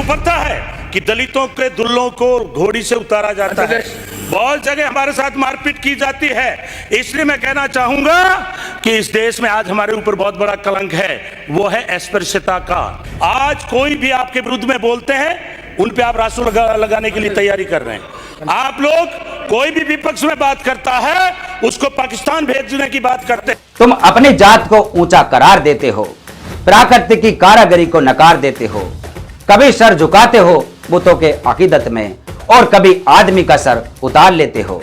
आपको पता है कि दलितों के दुल्लों को घोड़ी से उतारा जाता है, बहुत जगह हमारे साथ मारपीट की जाती है। इसलिए मैं कहना चाहूंगा कि इस देश में आज हमारे ऊपर बहुत बड़ा कलंक है, वो है अस्पृश्यता का। आज कोई भी आपके विरुद्ध में बोलते हैं, उन पे आप रासू लगाने के लिए तैयारी कर रहे हैं। आप लोग कोई भी विपक्ष में बात करता है उसको पाकिस्तान भेजने की बात करते हैं। तुम अपनी जात को ऊंचा करार देते हो, प्राकृति की कारागरी को नकार देते हो, कभी सर झुकाते हो बुतों के अकीदत में और कभी आदमी का सर उतार लेते हो।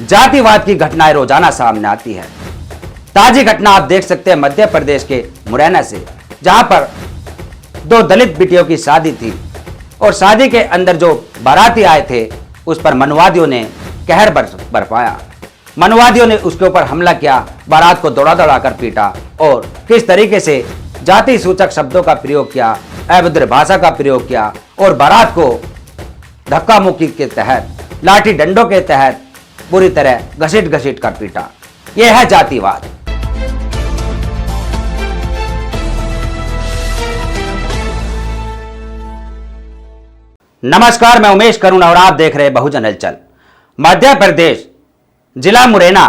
जातिवाद की घटनाएं रोजाना सामने आती है। ताजी घटना आप देख सकते हैं मध्य प्रदेश के मुरैना से, जहां पर दो दलित बेटियों की शादी थी और शादी के अंदर जो बाराती आए थे उस पर मनवादियों ने कहर बरपाया। मनवादियों ने उसके ऊपर हमला किया, बारात को दौड़ा दौड़ा कर पीटा और किस तरीके से जाति सूचक शब्दों का प्रयोग किया, अभद्र भाषा का प्रयोग किया और बारात को धक्का मुक्की के तहत, लाठी डंडों के तहत पूरी तरह घसीट घसीट कर पीटा। यह है जातिवाद। नमस्कार, मैं उमेश करुण और आप देख रहे बहुजन हलचल। मध्य प्रदेश, जिला मुरैना,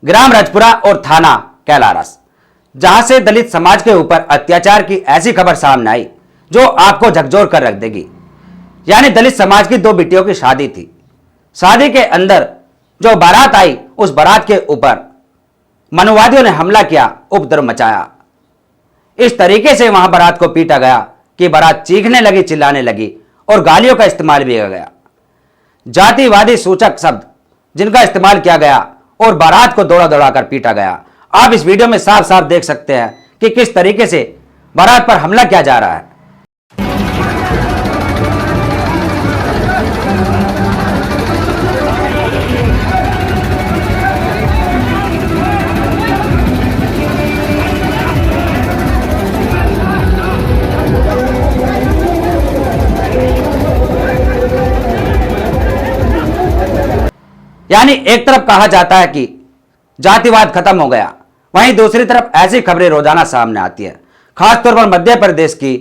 ग्राम रजपुरा और थाना कैलारस, जहां से दलित समाज के ऊपर अत्याचार की ऐसी खबर सामने आई जो आपको झकझोर कर रख देगी। यानी दलित समाज की दो बेटियों की शादी थी। शादी के अंदर जो बारात आई, उस बारात के ऊपर मनवादियों ने हमला किया, उपद्रव मचाया। इस तरीके से वहां बारात को पीटा गया कि बारात चीखने लगी, चिल्लाने लगी और गालियों का इस्तेमाल भी किया गया। जातिवादी सूचक शब्द जिनका इस्तेमाल किया गया और बारात को दौड़ा दौड़ा कर पीटा गया। आप इस वीडियो में साफ साफ देख सकते हैं कि किस तरीके से बारात पर हमला किया जा रहा है। यानी एक तरफ कहा जाता है कि जातिवाद खत्म हो गया, वहीं दूसरी तरफ ऐसी खबरें रोजाना सामने आती है। खासतौर पर मध्य प्रदेश की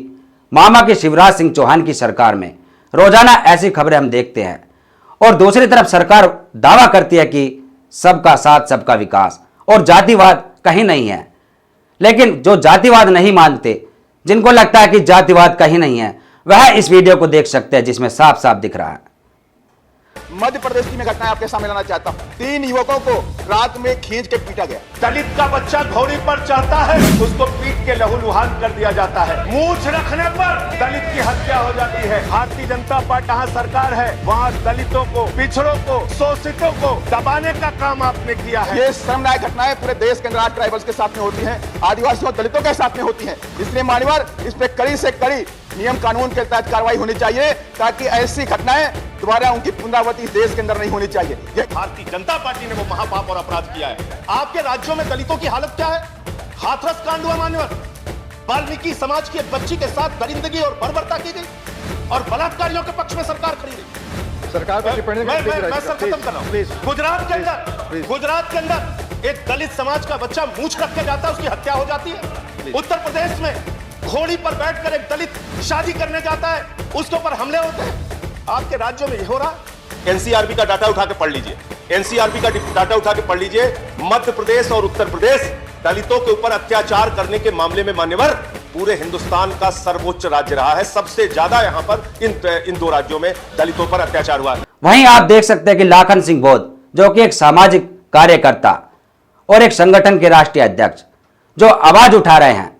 मामा की शिवराज सिंह चौहान की सरकार में रोजाना ऐसी खबरें हम देखते हैं। और दूसरी तरफ सरकार दावा करती है कि सबका साथ सबका विकास और जातिवाद कहीं नहीं है। लेकिन जो जातिवाद नहीं मानते, जिनको लगता है कि जातिवाद कहीं नहीं है, वह इस वीडियो को देख सकते हैं जिसमें साफ साफ दिख रहा है। मध्य प्रदेश की मैं घटना आपके सामने लाना चाहता हूं। 3 युवकों को रात में खींच के पीटा गया। दलित का बच्चा घोड़ी पर चढ़ता है, उसको पीट के लहूलुहान कर दिया जाता है। मूछ रखने पर दलित की हत्या हो जाती है। भारतीय जनता पार्टी जहां सरकार है, वहां दलितों को, पिछड़ों को, शोषितों को दबाने का काम आपने किया है। ये शर्मनाक घटनाएं पूरे देश के अंदर आज ट्राइबल्स के साथ में होती हैं, आदिवासियों और दलितों के साथ में होती हैं। इसलिए मान्यवर, इस पे कड़ी से कड़ी नियम कानून के तहत कार्रवाई होनी चाहिए ताकि ऐसी घटनाएं दोबारा उनकी पुनरावृत्ति देश के अंदर नहीं होनी चाहिए। ये भारतीय जनता पार्टी ने वो महापाप और अपराध किया है। आपके राज्यों में दलितों की हालत क्या है? हाथरस कांड हुआ मान्यवर, वाल्मीकि समाज की एक बच्ची के साथ दरिंदगी और बर्बरता की गई और बलात्कारियों के पक्ष में सरकार खड़ी रही। सरकार मैं सर खत्म कर रहा हूं। गुजरात के अंदर एक दलित समाज का बच्चा मूंछ रख के जाता है, उसकी हत्या हो जाती है। उत्तर प्रदेश में घोड़ी पर बैठकर एक दलित शादी करने जाता है, उसके ऊपर हमले होते हैं। आपके राज्यों में ये हो रहा। एनसीआरबी का डाटा उठा के पढ़ लीजिए, एनसीआरबी का डाटा उठा के पढ़ लीजिए। मध्य प्रदेश और उत्तर प्रदेश दलितों के ऊपर अत्याचार करने के मामले में मान्यवर पूरे हिंदुस्तान का सर्वोच्च राज्य रहा है। सबसे ज्यादा यहां पर इन 2 राज्यों में दलितों पर अत्याचार हुआ है। वहीं आप देख सकते हैं कि लाखन सिंह बोध, जो कि एक सामाजिक कार्यकर्ता और एक संगठन के राष्ट्रीय अध्यक्ष, जो आवाज उठा रहे हैं।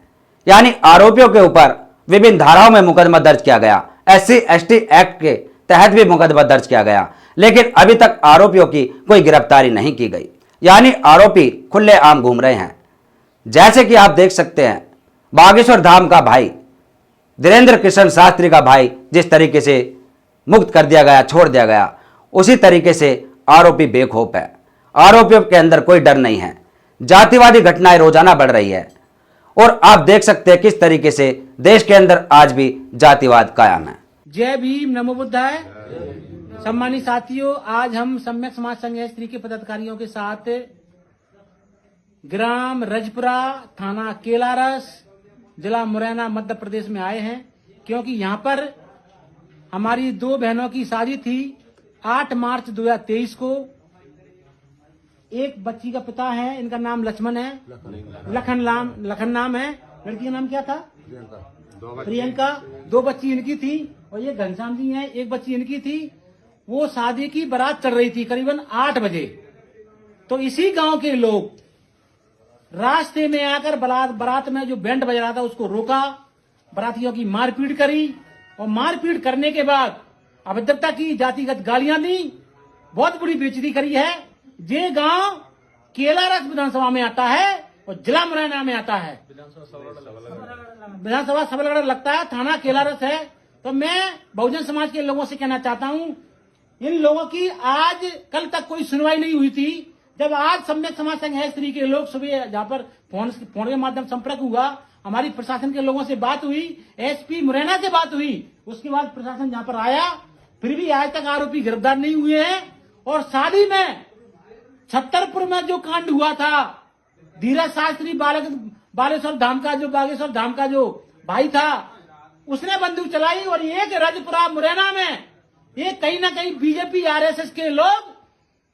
यानी आरोपियों के ऊपर विभिन्न धाराओं में मुकदमा दर्ज किया गया, SC ST एक्ट के तहत भी मुकदमा दर्ज किया गया, लेकिन अभी तक आरोपियों की कोई गिरफ्तारी नहीं की गई। यानी आरोपी खुलेआम घूम रहे हैं। जैसे कि आप देख सकते हैं, बागेश्वर धाम का भाई धीरेन्द्र कृष्ण शास्त्री का भाई जिस तरीके से मुक्त कर दिया गया, छोड़ दिया गया, उसी तरीके से आरोपी बेखौफ है। आरोपियों के अंदर कोई डर नहीं है। जातिवादी घटनाएं रोजाना बढ़ रही है और आप देख सकते हैं किस तरीके से देश के अंदर आज भी जातिवाद कायम है। जय भीम, नमो बुद्धाय। सम्मानित साथियों, आज हम सम्यक समाज संघ स्त्री के पदाधिकारियों के साथ ग्राम रजपुरा, थाना केलारस, जिला मुरैना, मध्य प्रदेश में आए हैं, क्योंकि यहाँ पर हमारी 2 बहनों की शादी थी 8 मार्च 2023 को। एक बच्ची का पिता है, इनका नाम लक्ष्मण है, लखन नाम है। लड़की का नाम क्या था? प्रियंका। 2 बच्ची इनकी थी और ये घनश्याम जी हैं, एक बच्ची इनकी थी। वो शादी की बारात चल रही थी करीबन 8 बजे। तो इसी गांव के लोग रास्ते में आकर बारात में जो बैंड बज रहा था उसको रोका, बारातियों की मारपीट करी और मारपीट करने के बाद अभद्रता की, जातिगत गालियां दी, बहुत बुरी बेइज्जती करी है। ये गांव केलारस विधानसभा में आता है और जिला मुरैना में आता है। विधानसभा सबलगढ़ लगता है, थाना केलारस है। तो मैं बहुजन समाज के लोगों से कहना चाहता हूं, इन लोगों की आज कल तक कोई सुनवाई नहीं हुई थी। जब आज सम्यक समाज संघ है स्त्री के लोग सुबह जहां पर फोन के माध्यम संपर्क हुआ, हमारी प्रशासन के लोगों से बात हुई, एसपी मुरैना से बात हुई, उसके बाद प्रशासन जहां पर आया, फिर भी आज तक आरोपी गिरफ्तार नहीं हुए हैं। और शादी में छतरपुर में जो कांड हुआ था, धीरज शास्त्री बागेश्वर धाम का जो भाई था, उसने बंदूक चलाई और एक रजपुरा मुरैना में ये कहीं ना कहीं बीजेपी आरएसएस के लोग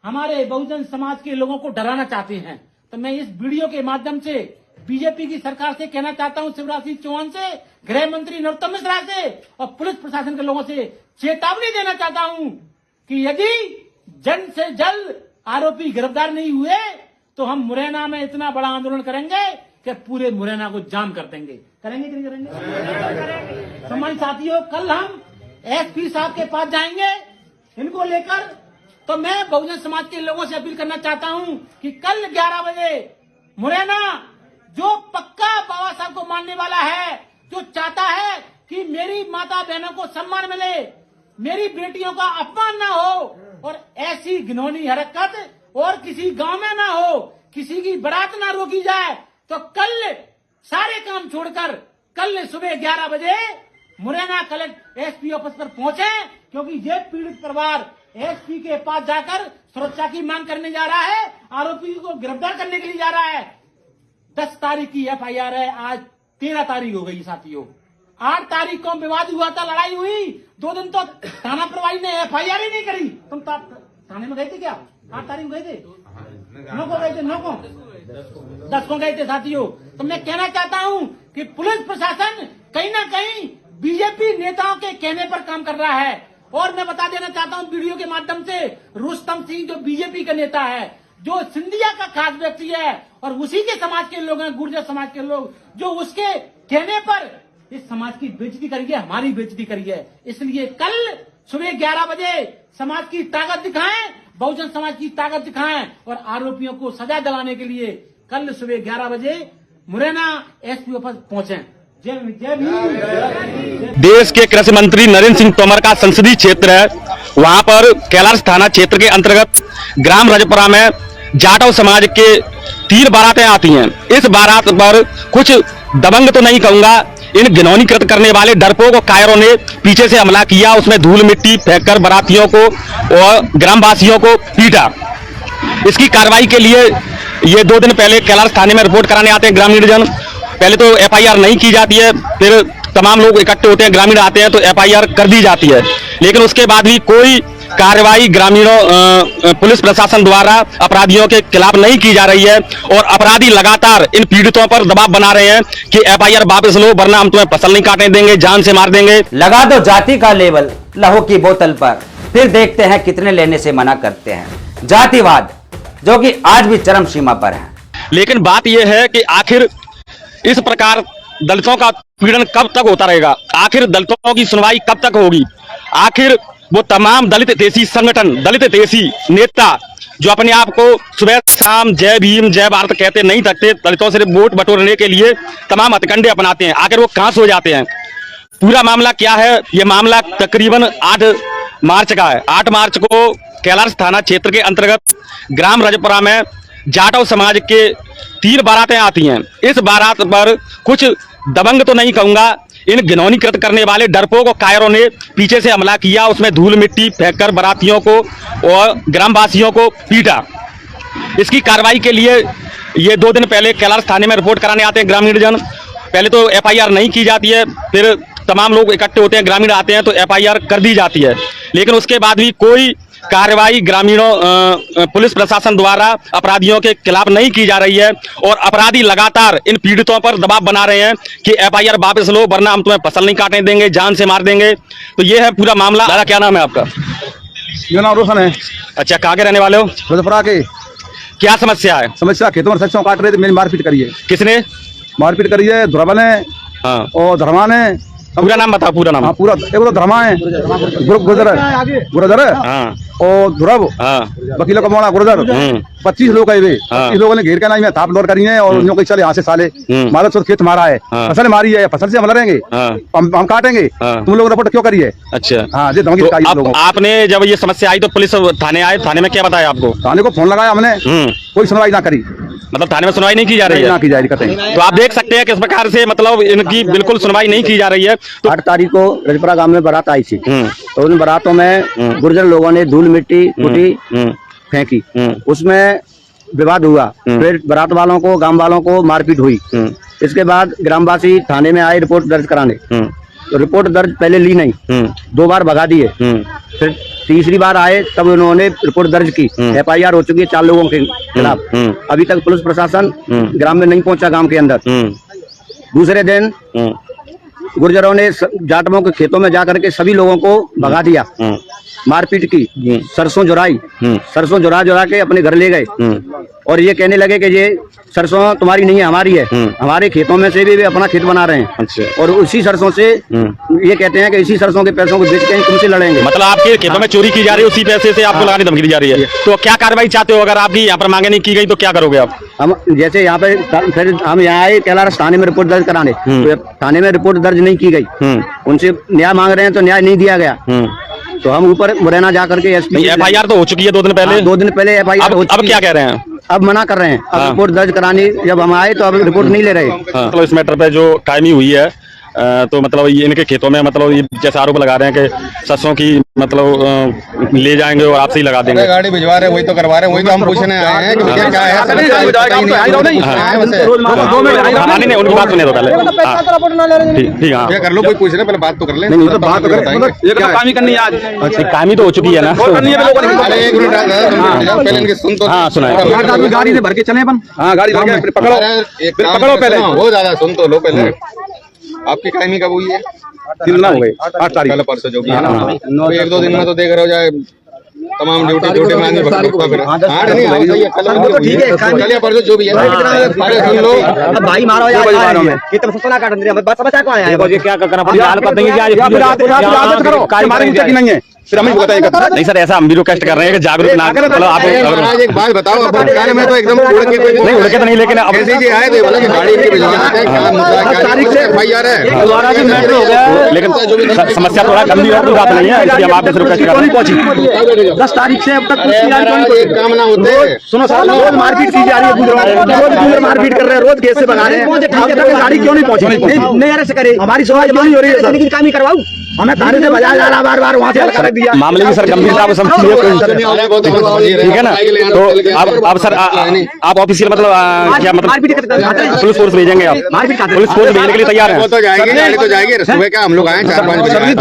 हमारे बहुजन समाज के लोगों को डराना चाहते हैं। तो मैं इस वीडियो के माध्यम से बीजेपी की सरकार से कहना चाहता हूं, शिवराज सिंह चौहान से, गृह मंत्री नरोत्तम मिश्रा से और पुलिस प्रशासन के लोगों से चेतावनी देना चाहता हूं कि यदि जल्द से जल्द आरोपी गिरफ्तार नहीं हुए तो हम मुरैना में इतना बड़ा आंदोलन करेंगे कि पूरे मुरैना को जाम कर देंगे। करेंगे कि नहीं करेंगे? सम्मानित साथियों, कल हम एसपी साहब के पास जाएंगे इनको लेकर। तो मैं बहुजन समाज के लोगों से अपील करना चाहता हूं कि कल 11 बजे मुरैना जो पक्का बाबा साहब को मानने वाला है, जो चाहता है कि मेरी माता बहनों को सम्मान मिले, मेरी बेटियों का अपमान ना हो और ऐसी घिनौनी हरकत और किसी गांव में ना हो, किसी की बारात ना रोकी जाए, तो कल सारे काम छोड़कर कल सुबह 11 बजे मुरैना कलेक्टर एसपी ऑफिस पर पहुंचे, क्योंकि ये पीड़ित परिवार एसपी के पास जाकर सुरक्षा की मांग करने जा रहा है, आरोपी को गिरफ्तार करने के लिए जा रहा है। 10 तारीख की एफआईआर है, आज 13 तारीख हो गई साथियों। 8 तारीख को विवाद हुआ था, लड़ाई हुई, 2 दिन तो थाना प्रभारी ने एफआईआर ही नहीं करी। तुम थाने में गए थे क्या? 8 तारीख गए थे? 9 को गए थे? 9 को 10 को गए थे साथियों। तो मैं कहना चाहता हूं कि पुलिस प्रशासन कहीं ना कहीं बीजेपी नेताओं के कहने पर काम कर रहा है। और मैं बता देना चाहता हूं वीडियो के माध्यम से, रुस्तम सिंह जो बीजेपी का नेता है, जो सिंधिया का खास व्यक्ति है और उसी के समाज के लोग हैं, गुर्जर समाज के लोग, जो उसके कहने पर इस समाज की बेइज्जती करी है, हमारी बेइज्जती करी है। इसलिए कल सुबह 11 बजे समाज की ताकत दिखाएं, बहुजन समाज की ताकत दिखाएं और आरोपियों को सजा दिलाने के लिए कल सुबह 11 बजे मुरैना एसपी ऑफिस पहुंचे। जय भीम। देश के कृषि मंत्री नरेंद्र सिंह तोमर का संसदीय क्षेत्र है, वहां पर कैलाश थाना क्षेत्र के अंतर्गत ग्राम रजपुरा में जाटव समाज के 3 बारातें आती हैं। इस बारात पर कुछ दबंग तो नहीं कहूंगा, इन घिनौनी कृत करने वाले डरपोक और कायरों ने पीछे से हमला किया, उसमें धूल मिट्टी फेंककर बारातियों को और ग्रामवासियों को पीटा। इसकी कार्रवाई के लिए ये 2 दिन पहले कैलाश थाने में रिपोर्ट कराने आते हैं ग्रामीण जन। पहले तो एफआईआर नहीं की जाती है, फिर तमाम लोग इकट्ठे होते हैं, ग्रामीण आते हैं तो एफआईआर कर दी जाती है, लेकिन उसके बाद भी कोई कार्रवाई ग्रामीणों पुलिस प्रशासन द्वारा अपराधियों के खिलाफ नहीं की जा रही है। और अपराधी लगातार इन पीड़ितों पर दबाव बना रहे हैं कि एफआईआर वापस लो, वरना हम तुम्हें फसल नहीं काटने देंगे, जान से मार देंगे। लगा दो जाति का लेबल लहू की बोतल पर, फिर देखते हैं कितने लेने से मना करते हैं। जातिवाद जो कि आज भी चरम सीमा पर है। लेकिन बात यह है कि आखिर इस प्रकार दलितों का पीड़न कब तक होता रहेगा? आखिर दलितों की सुनवाई कब तक होगी? आखिर वो तमाम दलित देशी संगठन, दलित देशी नेता जो अपने आप को सुबह शाम जय भीम जय भारत कहते नहीं थकते, दलितों से वोट बटोरने के लिए तमाम हथकंडे अपनाते हैं, आखिर वो कहां सो जाते हैं? पूरा मामला क्या है? ये मामला तकरीबन 8 मार्च का है। 8 मार्च को कैलाश थाना क्षेत्र के अंतर्गत ग्राम रजपुरा में जाटव समाज के 3 बारातें आती हैं। इस बारात पर कुछ दबंग तो नहीं कहूंगा, इन घिनौनी कृत करने वाले डरपोक और कायरों ने पीछे से हमला किया, उसमें धूल मिट्टी फेंककर बारातियों को और ग्रामवासियों को पीटा। इसकी कार्रवाई के लिए ये 2 दिन पहले कैलाश थाने में रिपोर्ट कराने आते हैं ग्रामीण जन। पहले तो एफआईआर नहीं की जाती है, फिर तमाम लोग इकट्ठे होते हैं, ग्रामीण आते हैं तो FIR कर दी जाती है, लेकिन उसके बाद भी कोई कार्रवाई ग्रामीणों पुलिस प्रशासन द्वारा अपराधियों के खिलाफ नहीं की जा रही है और अपराधी लगातार इन पीड़ितों पर दबाव बना रहे हैं कि FIR वापस लो वरना हम तुम्हें फसल नहीं काटने देंगे, जान से मार देंगे। तो ये है पूरा मामला। दादा क्या नाम है आपका? मेरा नाम रोशन है। अच्छा, कहाँ के रहने वाले हो? मुजफ्फरा के। क्या समस्या है? समस्या खेतों में सरसों काट रहे थे, मैंने मारपीट करी है। किसने मारपीट करी है? धुरबा ने हाँ। और धर्मा ने। पूरा नाम बताओ, पूरा नाम। हाँ पूरा, एक तो धर्मा है गुरदर हाँ। और धुरब हाँ। वकीलों का मोड़ा गुरदर 25 लोग है वे। 25 लोगों ने घेर के ना में थाप लोड करी है और उन चले यहाँ से साले मालक से खेत मारा है, फसल मारी है, फसल से हम लड़ेंगे, हम काटेंगे, तुम लोग रिपोर्ट क्यों करिए? अच्छा हाँ जी, धमकी दिखाई लोगों। आपने जब ये समस्या आई तो पुलिस थाने आए, थाने में क्या बताया आपको? थाने को फोन लगाया हमने, कोई सुनवाई ना करी। मतलब थाने में सुनवाई नहीं की जा रही है? ना की जा रही है। तो आप देख सकते हैं किस प्रकार से मतलब इनकी बिल्कुल सुनवाई नहीं की जा रही है। तो 8 तारीख को रजपुरा गांव में बारात आई थी, तो उन बारातों में गुर्जर लोगों ने धूल मिट्टी कुटी फेंकी, उसमें विवाद हुआ, फिर बारात वालों को गांव वालों को मारपीट हुई। इसके बाद ग्रामवासी थाने में आए रिपोर्ट दर्ज कराने, तो रिपोर्ट दर्ज पहले ली नहीं, 2 बार भगा दिए, फिर तीसरी बार आए तब उन्होंने रिपोर्ट दर्ज की। FIR हो चुकी है 4 लोगों के खिलाफ। अभी तक पुलिस प्रशासन ग्राम में नहीं पहुंचा, गांव के अंदर। दूसरे दिन गुर्जरों ने जाटवों के खेतों में जाकर के सभी लोगों को भगा दिया, मारपीट की, सरसों जुराई, सरसों जुरा के अपने घर ले गए और ये कहने लगे कि ये सरसों तुम्हारी नहीं है, हमारी है। हमारे खेतों में से भी वे अपना खेत बना रहे हैं। अच्छा। और उसी सरसों से ये कहते हैं कि इसी सरसों के पैसों को बेच के तुमसे लड़ेंगे। मतलब आपके खेतों में चोरी की जा रही है, उसी पैसे से आपको लगाने धमकी दी जा रही है। तो क्या कार्रवाई चाहते हो? अगर आपकी यहाँ पर मांगे नहीं की गई तो क्या करोगे आप? हम जैसे यहाँ पे फिर हम यहाँ आए कैलाश थाने में रिपोर्ट दर्ज कराने, तो थाने में रिपोर्ट दर्ज नहीं की गई, उनसे न्याय मांग रहे हैं तो न्याय नहीं दिया गया। तो हम ऊपर मुरैना जा करके FIR तो हो चुकी है 2 दिन पहले। 2 दिन पहले FIR हो चुकी है। अब क्या कह रहे हैं? अब मना कर रहे हैं, अब रिपोर्ट दर्ज करानी। जब हम आए तो अब रिपोर्ट नहीं ले रहे। मतलब इस मैटर पे जो टाइमिंग हुई है तो मतलब ये इनके खेतों में मतलब ये जैसे आरोप लगा रहे हैं कि सरसों की मतलब ले जाएंगे और आपसे ही लगा देंगे। गाड़ी भिजवा रहे, वही तो करवा रहे, वही तो हम पूछने आए हैं कि भैया क्या है। नहीं, उनकी बात सुने तो पहले। ठीक है, कर लो, कोई पूछ रहे, पहले बात तो कर ले। बात तो काम ही करनी है आज। काम ही तो हो चुकी है ना। एक मिनट पहले इनके सुन तो। हाँ सुनाए। गाड़ी से भर के चले अपन। हाँ गाड़ी पकड़ो पहले, हो ज्यादा सुन तो लो पहले। आपकी टाइमिंग कब हुई है? 3 हो गए, 8 तारीख कल परसों जो भी है ना। तो 1-2 दिन में तो देख रहे हो जाए तमाम ड्यूटी में आदमी भगता फिर। हाँ नहीं आओ सही है, कल या परसों जो भी है सुन लो। भाई मारो यार, कितना सुना काट दिया, बस बचा को आया है। मुझे क्या करना पड़ेगा? हाल कर देंगे कि नहीं है, फिर हम बताएंगे। नहीं सर, ऐसा हम भी रिक्वेस्ट कर रहे हैं कि जागरूक ना मतलब आप एक बात बताओ, अब कार्य में तो एकदम उड़ के नहीं उड़ के तो नहीं, लेकिन अब ऐसे ही आए थे बोला कि गाड़ी इनकी भिजवाना है, क्या मुद्दा तारीख से FIR है, दोबारा भी मैटर हो गया, लेकिन समस्या थोड़ा गंभीर और बात नहीं है, इसलिए हम आपसे रिक्वेस्ट कर रहे हैं। 10 तारीख से अब तक एक काम ना होते। सुनो साहब, रोज मारपीट की जा रही है, रोज मारपीट कर रहे हैं, रोज केस से भगा रहे हैं। गाड़ी क्यों नहीं पहुंची? नहीं अरेस्ट करे, हमारी सुनवाई क्यों नहीं हो रही है? लेकिन काम ही करवाऊं, हमें थाने से बजा जा रहा, बार वहाँ से कर दिया। मामले की सर गंभीरता को समझिए, ठीक है ना? तो अब सर आप ऑफिशियल मतलब क्या मतलब पुलिस फोर्स भेजेंगे आप? पुलिस फोर्स भेजने के लिए तैयार है? वो तो जाएगी, गाड़ी तो जाएगी। सुबह का हम लोग आए 4-5 बजे।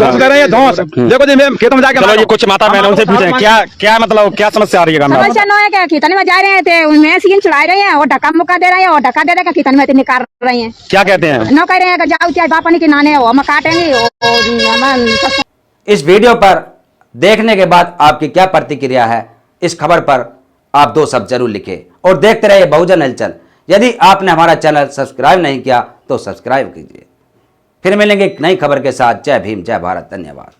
देखो जी खेतों में जाके। चलो ये कुछ माता बहनों से पूछे क्या मतलब क्या समस्या आ रही है? समस्या न है क्या? खेतन में जा रहे थे, उनमें सीन चढ़ा रहे हैं और धक्का मुक्का दे रहे हैं और धक्का दे रहे खेतन में निकाल रहे हैं। क्या कहते हैं? न कह रहे हैं कि जाओ चाहे बापनी के नाने हो, हम काटेंगे। इस वीडियो पर देखने के बाद आपकी क्या प्रतिक्रिया है, इस खबर पर आप 2 शब्द जरूर लिखें और देखते रहिए बहुजन हलचल। यदि आपने हमारा चैनल सब्सक्राइब नहीं किया तो सब्सक्राइब कीजिए। फिर मिलेंगे एक नई खबर के साथ। जय भीम, जय भारत, धन्यवाद।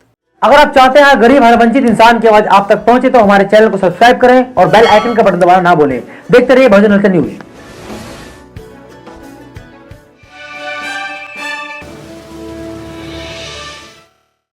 अगर आप चाहते हैं गरीब हर वंचित इंसान की आवाज आप तक पहुंचे तो हमारे चैनल को सब्सक्राइब करें और बेल आइकन का बटन दबाना ना भूलें। देखते रहिए बहुजन हलचल न्यूज।